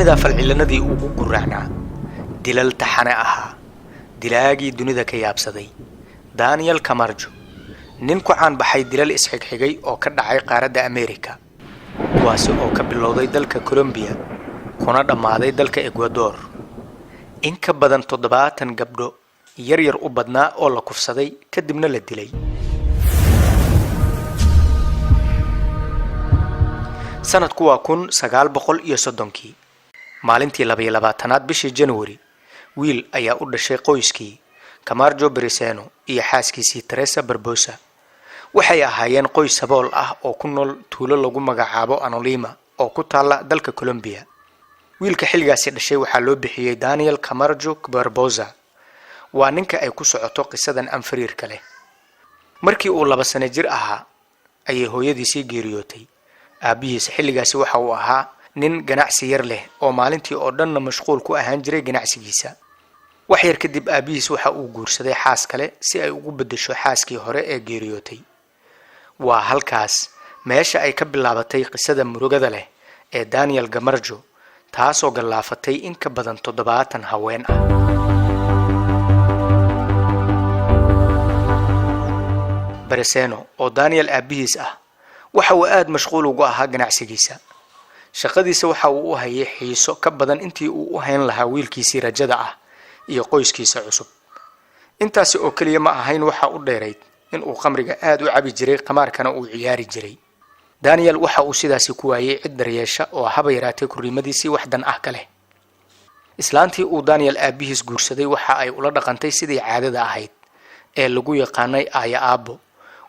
kamid ah falcilanadii ugu guracnaa dilal taxane ahaa dilaagii dunida ka yaabsaday Daniel Camargo nin ku caan baxay dilal isxigxigay oo ka dhacay qaaradda America kuwaasi oo ka bilowday dalka Colombia kuna dhamaaday dalka Ecuador in ka badan 70 gabdho yar u badnaa oo la kufsaday kadibna la dilay sanadku waa 1930 maalintii 22aad bishii January wiil ayaa u dhashay qoyskii Camargo Breseno iyo xaaskiisii Teresa Barbosa waxay ahaayeen qoys sabool ah oo ku nool tuulo lagu magacaabo Anolima oo ku taala dalka Colombia wiilka xilligaasi dhashay waxa loo bixiyay Daniel Camargo Barbosa waa ninka ay ku socoto qisadan anfariirka leh markii uu 2 sano jir ahaa ayay hooyadiisii geeriyootay aabihiis xilligaasi waxa uu ahaa nin ganacsi yar leh oo maalintii oo dhan mashquul ku ahaan jiray ganacsigiisa wax yar kadib aabihiis waxa uu guursaday xaas kale si ay ugu bedesho xaaskii hore ee geeriyootay waa halkaas meesha ay ka bilaabatay qisada murugada leh ee Daniel Camargo taasoo galaafatay in ka badan 70 haween ah Breseno oo Daniel aabihiis ah waxa uu aad mashquul ugu ahaa ganacsigiisa shaqadiisa waxa uu u hayay xiiso ka badan intii uu u hayn lahaa wiilkiisii rajada ah iyo qoyskiisa cusub intaasi oo kaliya ma ahayn waxa u dheerayd in uu khamriga aad u cabi jiray qamaarkana uu ciyaari jiray Daniel waxa uu sidaasi ku waayay cid daryeesha oo haba yaraatay kuriimadiisii waxdan ah kale islaantii uu Daniel aabihiis guursaday waxa ay ula dhaqantay sidii caadada ahayd ee lagu yaqaanay aaya aabo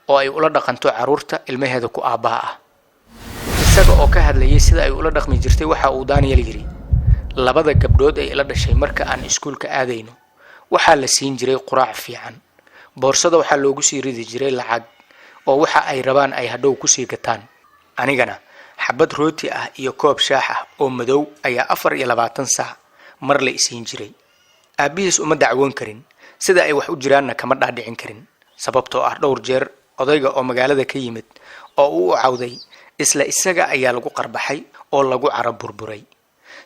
oo ay ula dhaqanto caruurta ilmaheeda ku aabaha ah isaga oo ka hadlayay sida ay ula dhaqmi jirtay waxa uu Daniel yiri labada gabdhood ay ila dhashay marka aan iskuulka aadayno waxa la siin jiray quraac fiican boorsada waxa loogu sii ridi jiray lacag oo waxa ay rabaan ay hadhow ku sii gataan anigana xabad rooti ah iyo koob shaax ah oo madow ayaa 24 saac mar la isiin jiray aabihiis uma dacwoon karin sida ay wax u jiraanna kama dhaadhicin karin sababtoo ah dhowr jeer odayga oo magaalada ka yimid oo uu cawday isla isaga ayaa lagu qarbaxay oo lagu carab burburay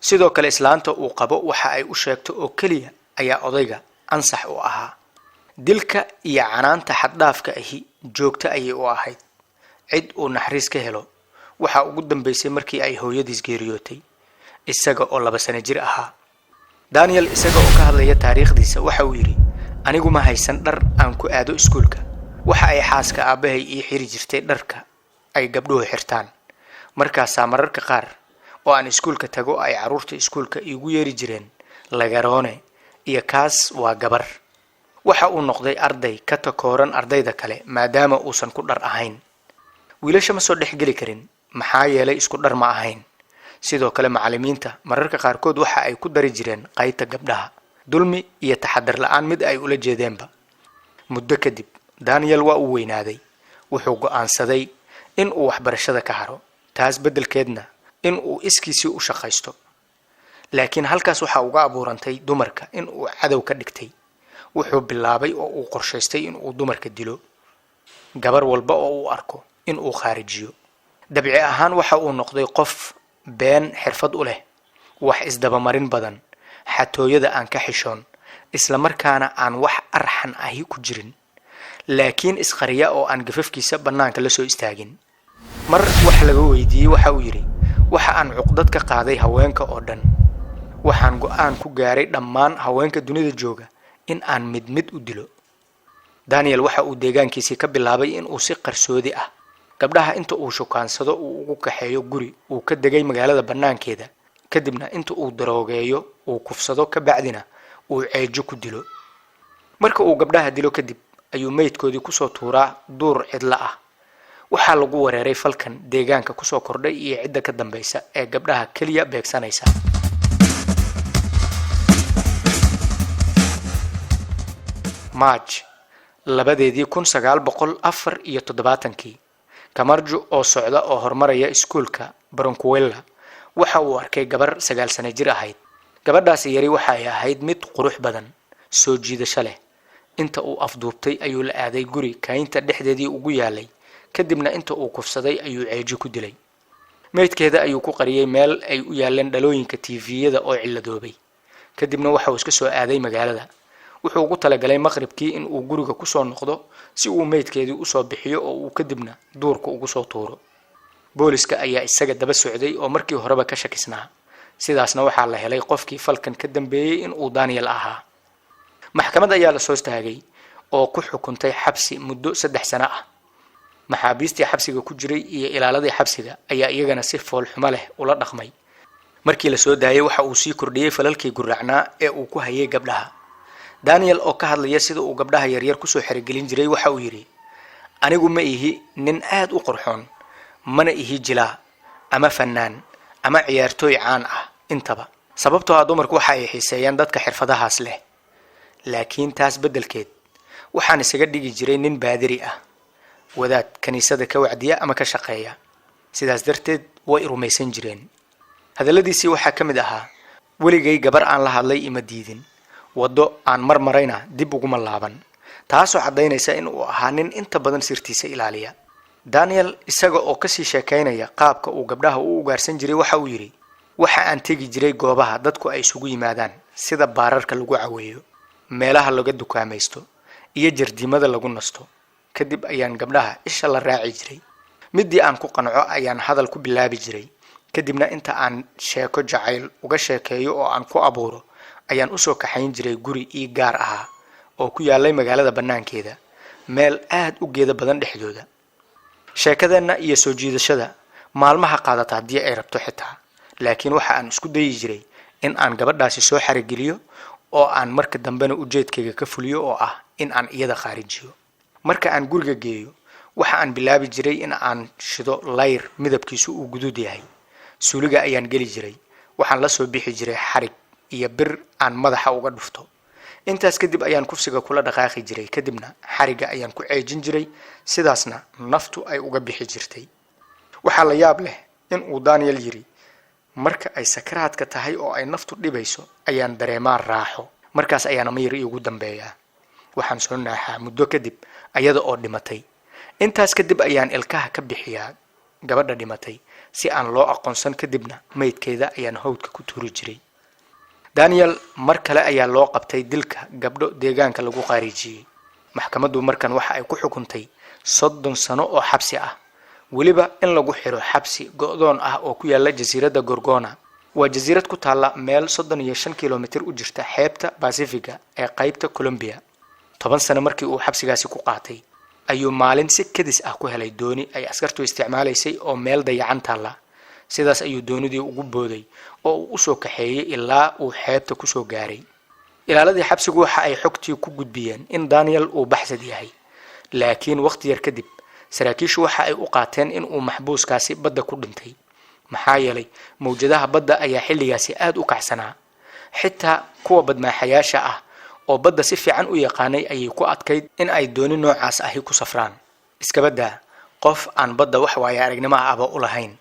sidoo kale islaanta uu qabo waxa ay u sheegto oo kaliya ayaa odayga ansax u ahaa dilka iyo canaanta xad dhaafka ahi joogta ayay u ahayd cid uu naxariis ka helo waxa ugu dambeysay markii ay hooyadiis geeriyootay isaga oo 2 sano jir ahaa Daniel isaga oo ka hadlaya taariikhdiisa waxa uu yiri anigu ma haysan dhar aan ku aado iskuulka waxa ay xaaska aabahay ii xiri jirtay dharka ay gabdhuhu xirtaan markaas mararka qaar oo aan iskuulka tago ay caruurta iskuulka iigu yeeri jireen lagaroone iyo kaas waa gabar waxa uu noqday arday ka takooran ardayda kale maadaama uusan ku dhar ahayn wiilasha ma soo dhexgeli karin maxaa yeelay isku dhar ma ahayn sidoo kale macallimiinta mararka qaar kood waxa ay ku dari jireen qaybta gabdhaha dulmi iyo taxadar la'aan mid ay ula jeedeenba muddo kadib Daniel waa uu weynaaday wuxuu go'aansaday in uu waxbarashada ka haro taas bedelkeedna in uu iskiisii u shaqaysto laakiin halkaas waxa uga abuurantay dumarka in uu cadow ka dhigtay wuxuu bilaabay oo uu qorshaystay in uu dumarka dilo gabar walba oo uu arko in uu kharijiyo dabci ahaan waxa uu noqday qof been xirfad u leh wax isdaba marin badan xatooyada aan ka xishoon isla markaana aan wax arxan ahi ku jirin laakiin isqariya oo aan gafafkiisa banaanka la soo istaagin mar wax laga weydiiyay waxa uu yiri waxa aan cuqdad ka qaaday haweenka oo dhan waxaan go'aan ku gaaray dhammaan haweenka dunida jooga in aan mid u dilo Daniel waxa uu deegaankiisa ka bilaabay in uu si qarsoodi ah gabdhaha inta uu shukaansado uu ugu kaxeeyo guri uu ka degay magaalada banaankeeda kadibna inta uu daroogeeyo uu kufsado ka bacdina uu ceejo ku dilo marka uu gabdhaha dilo kadib ayuu meydkoodii ku soo tuuraa duur cidla ah waxa lagu wareeray falkan deegaanka ku soo kordhay iyo cidda ka dambaysa ee gabdhaha kaliya beegsanaysa March 1974 Camargo oo socda oo hormaraya iskuulka Broncuella waxa uu arkay gabar 9 sano jir ahayd gabadhaas yari waxa ay ahayd mid qurux badan soo jiidasho leh inta uu afduubtay ayuu la aaday guri kaynta dhexdeedii ugu yaalay kadibna inta uu kufsaday ayuu ceejo ku dilay meydkeeda ayuu ku qariyay meel ay u yaaleen dhalooyinka tviyada oo ciladoobay kadibna waxa uu iska soo aaday magaalada wuxuu ugu talagalay maqribkii in uu guriga ku soo noqdo si uu meydkeedii u soo bixiyo oo uu kadibna duurka ugu soo tuuro booliska ayaa isaga daba socday oo markii horeba ka shakisnaa sidaasna waxaa la helay qofkii falkan ka dambeeyay in uu Daniel ahaa maxkamad ayaa la soo istaagay oo ku xukuntay xabsi muddo 3 sano ah maxaabiistii xabsiga ku jiray iyo ilaaladii xabsiga ayaa iyagana si fool xumo leh ula dhaqmay markii la soo daayay waxa uu sii kordhiyay falalkii guracnaa ee uu ku hayay gabdhaha Daniel oo ka hadlaya sida uu gabdhaha yaryar ku soo xirigelin jiray waxa uu yiri anigu ma ihi nin aad u qurxoon mana ihi jilaa ama fanaan ama ciyaartooy caan ah intaba sababtoo ah dumarku waxa ay xiiseeyaan dadka xirfadahaas leh laakiin taas bedelkeed waxaan isaga dhigi jiray nin baadiri ah wadaad kaniisada ka wacdiya ama ka shaqeeya sidaas darteed way rumaysan jireen hadaladiisii waxaa ka mid ahaa weligay gabar aan la hadlay ima diidin wado aan marmarayna dib uguma laaban taasoo cadaynaysa in uu ahaa nin inta badan sirtiisa ilaaliya Daniel isaga oo ka sii sheekaynaya qaabka uu gabdhaha u ugaarsan jiray waxa uu yiri waxa aan tegi jiray goobaha dadku ay isugu yimaadaan sida baararka lagu caweeyo meelaha laga dukaamaysto iyo jardimada lagu nasto kadib ayaan gabdhaha isha la raaci jiray midii aan ku qanco ayaan hadal ku bilaabi jiray kadibna inta aan sheeko jacayl uga sheekeeyo oo aan ku abuuro ayaan u soo kaxayn jiray guri ii gaar ah oo ku yaalay magaalada banaankeeda meel aad u geeda badan dhexdooda sheekadana iyo soo jiidashada maalmaha qaadata hadii ay rabto xitaa laakiin waxa aan isku dayi jiray in aan gabadhaasi soo xarigeliyo oo aan marka dambena ujeedkayga ka fuliyo oo ah in aan iyada qaarijiyo marka aan guriga geeyo waxa aan bilaabi jiray in aan shido layr midabkiisu uu guduud yahay suuliga ayaan geli jiray waxaan la soo bixi jiray xarig iyo bir aan madaxa uga dhufto intaas kadib ayaan kufsiga kula dhaqaaqi jiray kadibna xariga ayaan ku ceejin jiray sidaasna naftu ay uga bixi jirtay waxa la yaab leh in uu Daniel yiri marka ay sakaraadka tahay oo ay naftu dhibayso ayaan dareemaa raaxo markaas ayaan mayr ugu dambeeyaa waxaan soo naaxaa muddo kadib ayada oo dhimatay intaas kadib ayaan ilkaha ka bixiyaa gabadha dhimatay si aan loo aqoonsan kadibna meydkeeda ayaan hawdka ku tuuri jiray Daniel mar kale ayaa loo qabtay dilka gabdho deegaanka lagu qaarijiyay maxkamaddu markan waxa ay ku xukuntay 30 sano oo xabsi ah waliba in lagu xiro xabsi go'doon ah oo ku yaala jasiiradda Gorgona waa jasiirad ku taala meel 35 kiiloomitir u jirta xeebta Pacifica ee qaybta Colombia 10 sano markii uu xabsigaasi ku qaatay ayuu maalin si kadis ah ku helay dooni ay askartu isticmaalaysay oo meel dayacan taala sidaas ayuu doonidii ugu booday oo uu u soo kaxeeyay ilaa uu xeebta ku soo gaaray ilaaladii xabsigu waxa ay xogtii ku gudbiyeen in Daniel uu baxsad yahay laakiin waqti yar kadib saraakiishu waxa ay u qaateen in uu maxbuuskaasi badda ku dhintay maxaa yeelay mawjadaha badda ayaa xilligaasi aad u kacsanaa xitaa kuwa badmaaxayaasha ah oo badda si fiican u yaqaanay ayay ku adkayd in ay dooni noocaas ahi ku safraan iska badda qof aan badda wax waaya aragnimo ah u lahayn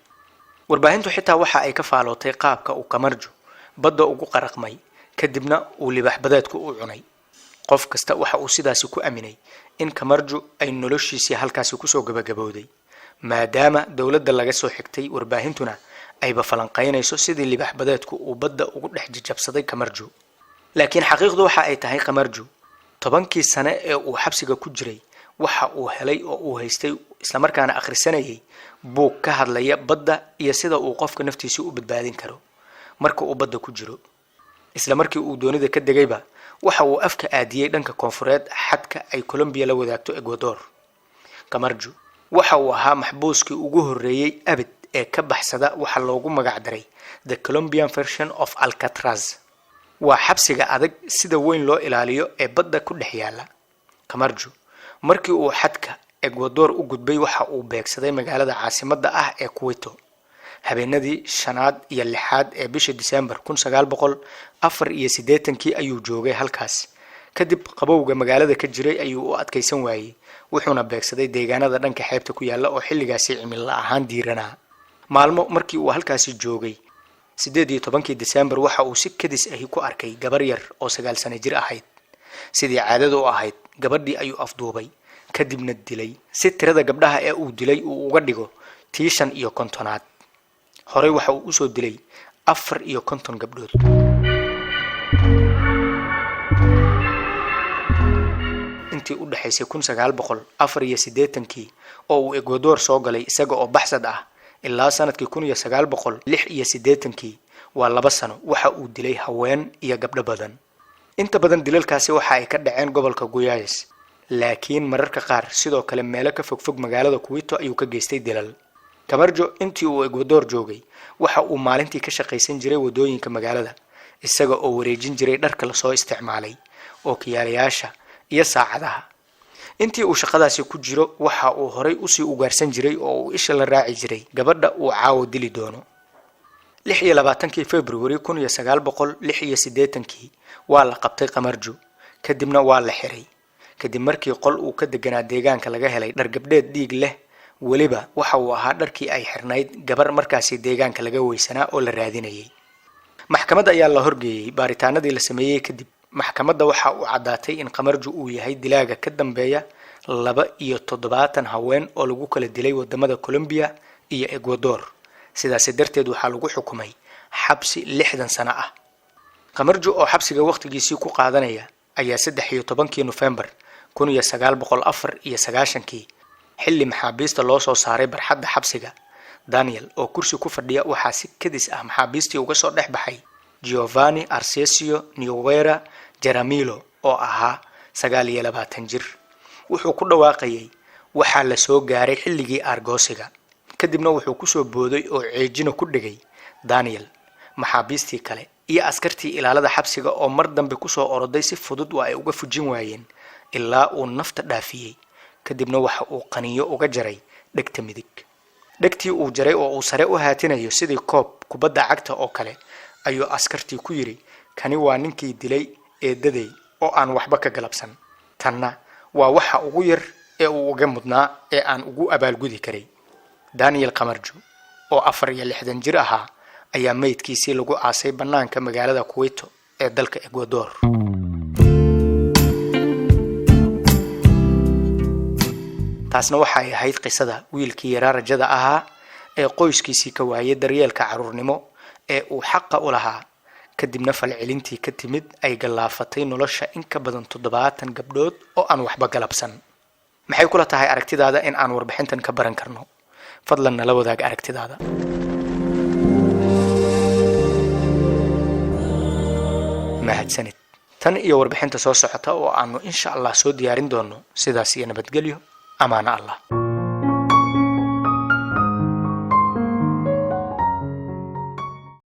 warbaahintu xitaa waxa ay ka faalootay qaabka uu Kamarjo badda ugu qaraqmay kadibna uu libax badeedku u cunay qof kasta waxa uu sidaasi ku aaminay in Kamarjo ay noloshiisa halkaas ku soo gabagabowday maadaama dawladda laga soo xigtay warbaahintuna ayba falanqaynayso sidii libax badeedku uu badda ugu dhex jajabsaday Kamarjo laakiin xaqiiqdu waxa ay tahay Kamarjo 10kii sano ee uu xabsiga ku jiray waxa uu helay oo uu haystay isla markaana akhrisanayay buug ka hadlaya badda iyo sida uu qofka naftiisa u badbaadin karo marka uu badda ku jiro isla markii uu doonida ka degayba waxa uu afka aadiyay dhanka koonfureed xadka ay Colombia la wadaagto Ecuador Kamarjo waxa uu ahaa maxbuuskii ugu horeeyay abid ee ka baxsada waxa loogu magac daray the Colombian version of Alcatraz waa xabsiga adag sida weyn loo ilaaliyo ee badda ku dhex yaala Kamarjo markii uu xadka Ecuador u gudbay waxa uu beegsaday magaalada caasimadda ah ee Quito habeenadii 5 iyo 6 ee bisha December 1984 ayuu joogay halkaas kadib qabowga magaalada ka jiray ayuu u adkaysan waayay wuxuuna beegsaday deegaanada dhanka xeebta ku yaala oo xilligaasi cimilo ahaan diiranaa maalmo markii uu halkaasi joogay 18 December waxa uu si kadis ahi ku arkay gabar yar oo 9 sano jir ahayd sidii caadadu u ahayd gabadhii ayuu afduubay kadibna dilay si tirada gabdhaha ee uu dilay uu uga dhigo 50 horey waxa uu usoo dilay 54 gabdhood. intii u dhaxaysay 1984 oo uu Ecuador soo galay isaga oo baxsad ah ilaa sanadkii 1986 waa 2 sano waxa uu dilay haween iyo gabdho badan. inta badan dilalkaasi waxa ay ka dhaceen gobolka Guayas, laakiin mararka qaar sidoo kale meelo ka fogfog magaalada Quito ayuu ka geystay dilal. Camacho intii uu Ecuador joogay waxa uu maalintii ka shaqaysan jiray wadooyinka magaalada isaga oo wareejin jiray dharka la soo isticmaalay oo kiyaalayaasha iyo saacadaha. intii uu shaqadaasi ku jiro waxa uu horay u sii ugaarsan jiray oo uu isha la raaci jiray gabadha uu caawo dili doono. 26 February 1986 waa la qabtay Camacho kadibna waa la xiray kadib markii qol uu ka deganaa deegaanka laga helay dhar gabdheed dhiig leh, waliba waxa uu ahaa dharkii ay xirnayd gabar markaasi deegaanka laga weysanaa oo la raadinayay. maxkamadda ayaa la horgeeyay baaritaanadii la sameeyay kadib. maxkamadda waxa uu cadaatay in Camacho uu yahay dilaaga ka dambeeya 72 haween oo lagu kala dilay wadamada Colombia iyo Ecuador. sidaas darteed waxa lagu xukumay xabsi 60 sano ah. Camacho oo xabsiga waqtigiisii ku qaadanaya ayaa 13 November 1994 xilli maxaabiista loo soo saaray barxadda xabsiga. Daniel oo kursi ku fadhiya waxa si kadis ah maxaabiistii uga soo dhex baxay Giovanni Arcesio Niuera Jaramillo oo ahaa 29 jir. wuxuu ku dhawaaqayay waxa la soo gaaray xilligii argoosiga. kadibna wuxuu ku soo booday oo ceejina ku dhigay Daniel, maxaabiistii kale iyo askartii ilaalada xabsiga oo mar dambe ku soo oroday si fudud oo ay uga fujin waayeen ilaa uu nafta dhaafiyay. kadibna waxa uu qaniyo uga jaray dhegta midig. dhegtii uu jaray oo uu sare u haatinayo sidii koob kubadda cagta oo kale ayuu askartii ku yiri, kani waa ninkii dilay eedaday oo aan waxba ka galabsan. tanna waa waxa ugu yar ee uu uga mudnaa ee aan ugu abaalgudi karay. Daniel Camacho oo 64 jir ahaa ayaa meydkiisii lagu aasay banaanka magaalada Quito ee dalka Ecuador. taasna waxay ahayd qisada wiilkii yaraa rajada ahaa ee qoyskiisii ka waayay daryeelka caruurnimo ee uu xaq u lahaa. kadibna falcelintii ka timid ay galaafatay nolosha in ka badan 70 gabdhood oo aan waxba galabsan. maxay kula tahay aragtidaada in aan warbixintan ka baran karno? fadlan nala wadaag aragtidaada. mahadsanid. tan iyo warbixinta soo socota oo aanu insha Allah soo diyaarin doono. sidaas iyo nabadgelyo. amaana Allah.